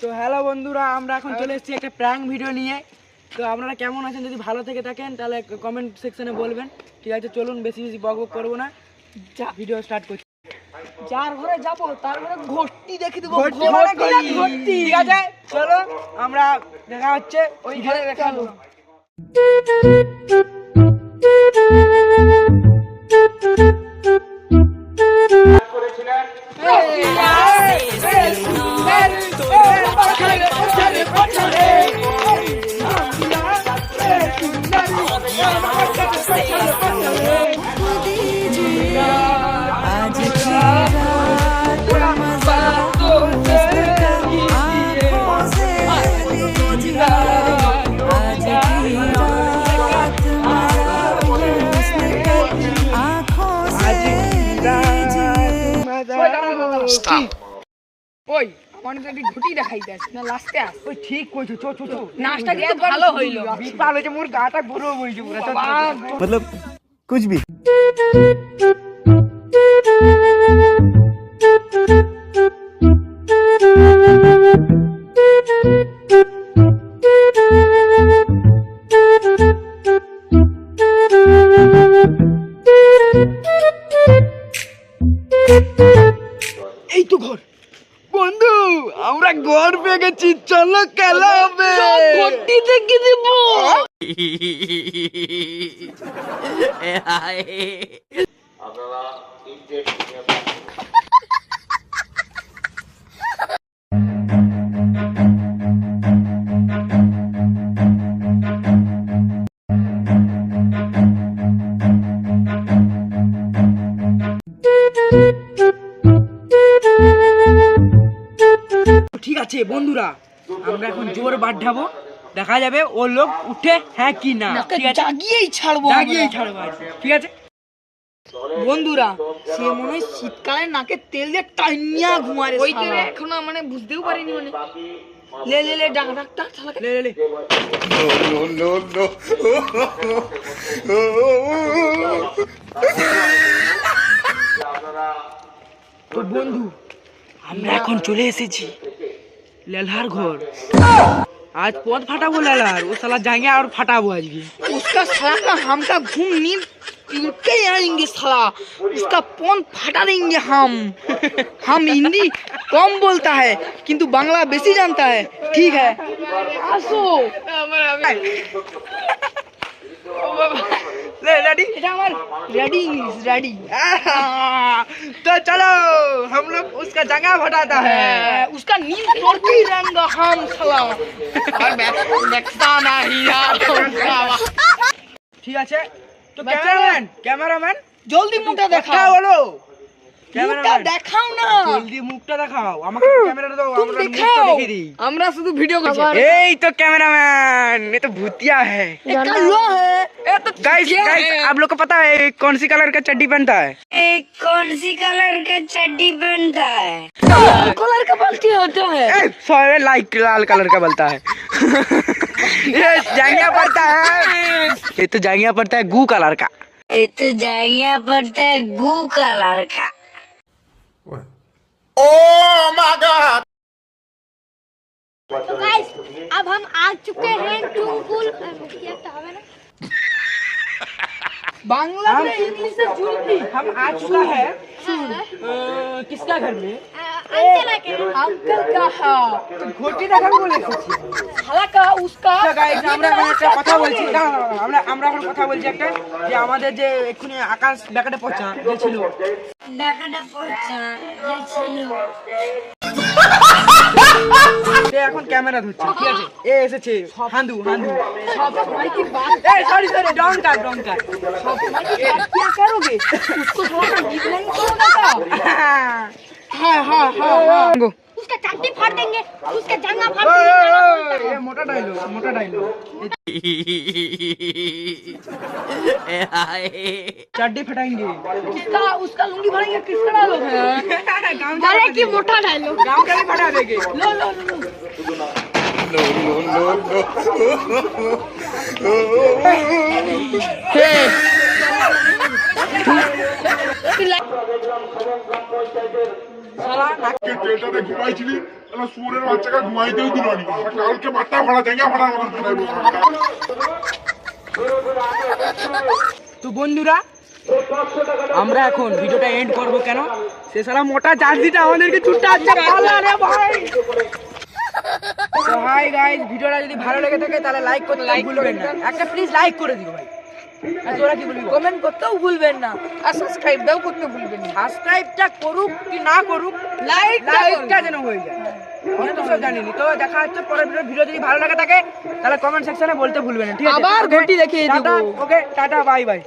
তো হ্যালো বন্ধুরা, আমরা এখন চলে এসেছি একটা প্র্যাঙ্ক ভিডিও নিয়ে। তো আপনারা কেমন আছেন? যদি ভালো থেকে থাকেন তাহলে কমেন্ট সেকশনে বলবেন। ঠিক আছে, চলুন বেশি বেশি বক বক করবো না, ভিডিও স্টার্ট করছি। যার ঘরে যাবো তার ঘরে ঘটি দেখে দেবো। ঘটি, ঠিক আছে চলো, আমরা দেখা হচ্ছে ওই ঘরে দেখাবো। ওই আমার যদি ঘটি দেখাইতে আসি না লাস্টে আস। ওই ঠিক কইছো, চো চো চো, নাচটা কিন্তু ভালো হইলো। বিপাল হয়েছে, মোর গাটা পুরো বইছে পুরো। मतलब कुछ भी। এই তো ঘর বন্ধু, আমরা ঘর পেয়ে গেছি, চলো খেলা হবে। ঘটি দেখে দেব। ঠিক আছে বন্ধুরা, আমরা এখন জোর বাড়াবো, দেখা যাবে ও লোক উঠে হ্যাঁ কি না। ঠিক আছে, জাগিয়েই ছাড়বো, জাগিয়েই ছাড়বো আজকে। ঠিক আছে বন্ধুরা, সে মনে হয় শীতকালে নাকে তেল দিয়ে টাইনিয়া ঘুমারে। ওই তো রে, এখনো মানে বুঝতেও পারিনি। মানে লে লে লে ডাক ডাক্তার শালাকে। লে লে লে। তো বন্ধু, আমরা এখন চলে এসেছি লেলহার ঘর। আজ পথ ফাটাবো লেলহার, ও साला जाएंगे और फटाबो आजके। उसका साला का हमका घूम नींद के आएंगे साला, उसका पोन फटा देंगे हम। हम हिंदी कम बोलता है किंतु बांग्ला बेसी जानता है। ठीक है, आसो। ले रेडी, এটা আমার রেডি इंग्लिश रेडी। तो चलो हम लोग उसका जगह फटाता है। उसका नींद तोड़ते ही रहेंगे हम साला। और देखता नहीं यार। ঠিক আছে, তো ক্যামেরাম্যান ক্যামেরাম্যান জলদি মুখটা কথা দেখাও। বলো। মুখটা ক্যামেরাম্যান দেখাও না। জলদি মুখটা দেখাও, আমাকে ক্যামেরাটা দাও, तुम আমরা মুখটা दिखाओ। দেখে দিই। আমরা শুধু ভিডিও করছি। এই তো कैमरामैन, ये तो भूतिया है। ये कल्लो है। ये तो गाइस क्या गाइस, है? आप लोग को पता है कौन सी कलर का चड्डी पहनता है? कौन सी कलर का चड्डी पहनता है? कलर का बाल्टी होता है। सॉरी, लाइट लाल कलर का बनता है। ये जांघिया पड़ता है, ये तो जांघिया पड़ता है गू कलर का। ये तो जांघिया पड़ता है गू कलर का। तो गाइस, अब हम आ चुके हैं टुंकुल बांग्ला में इंग्लिश से जुड़ती। हम आ चुका है किसका घर में? अंचला के अंकल का हाँ। ঘটি দেখা বলে এসেছি। साला का उसका। তো গাইস, আমরা এখন একটা কথা বলছি, আমরা এখন কথা বলছি একটা, যে আমাদের যে এক্ষুনি আকাশ ব্যাকাটে পচা যে ছিল, ডাকাটা পড়ছে যে ছিল। সে এখন ক্যামেরা ধরছে। ঠিক আছে, এ এসেছে হান্দু হান্দু। सब भाई की बात। ए सॉरी सॉरी, डोंका डोंका। सब भाई की बात क्या करोगे? उसको थोड़ा सा डिफरेंट करोगे क्या? हाँ हाँ हाँ हाँ। उसका चड्डी फाड़ देंगे, उसका जंगा फाड़ ओए, देंगे। ओए, ओए, ये मोटा डायलॉग, मोटा डायलॉग। चड्डी फटाएंगे। किसका उसका लुंगी भरेंगे, किसका डालोगे? अरे की मोटा डायलॉग। गाँव का भी फटा देंगे। लो लो लो শালা নাক ট্রেনটাতে ঘুমাইছিলি তাহলে সুরের বাচ্চাকে ঘুমাইতেও দিল নি কালকে মাথা ফাড়া জায়গা ফাড়ার মতন ফাটাইবো তো বন্ধুরা আমরা এখন ভিডিওটা এন্ড করব কেন সে শালা মোটা জার্সিটা আমাদেরকে চুটটা আচ্ছা পালা রে ভাই। তো হাই গাইস, ভিডিওটা যদি ভালো লেগে থাকে তাহলে লাইক করতে ভুলবেন না, একটা প্লিজ লাইক করে দিও ভাই। আর তোরা কি বলবি? কমেন্ট করতেও ভুলবেন না আর সাবস্ক্রাইবটাও করতে ভুলবেন না। সাবস্ক্রাইবটা করুক কি না করুক, লাইকটা যেন হয়ে যায়, আমি তো সব জানিনি। তো দেখা হচ্ছে পরের ভিডিও যদি ভালো লাগে থাকে তাহলে কমেন্ট সেকশনে বলতে ভুলবেন না, ঠিক আছে? আবার ঘটি দেখিয়ে দিব। ওকে টাটা, বাই বাই।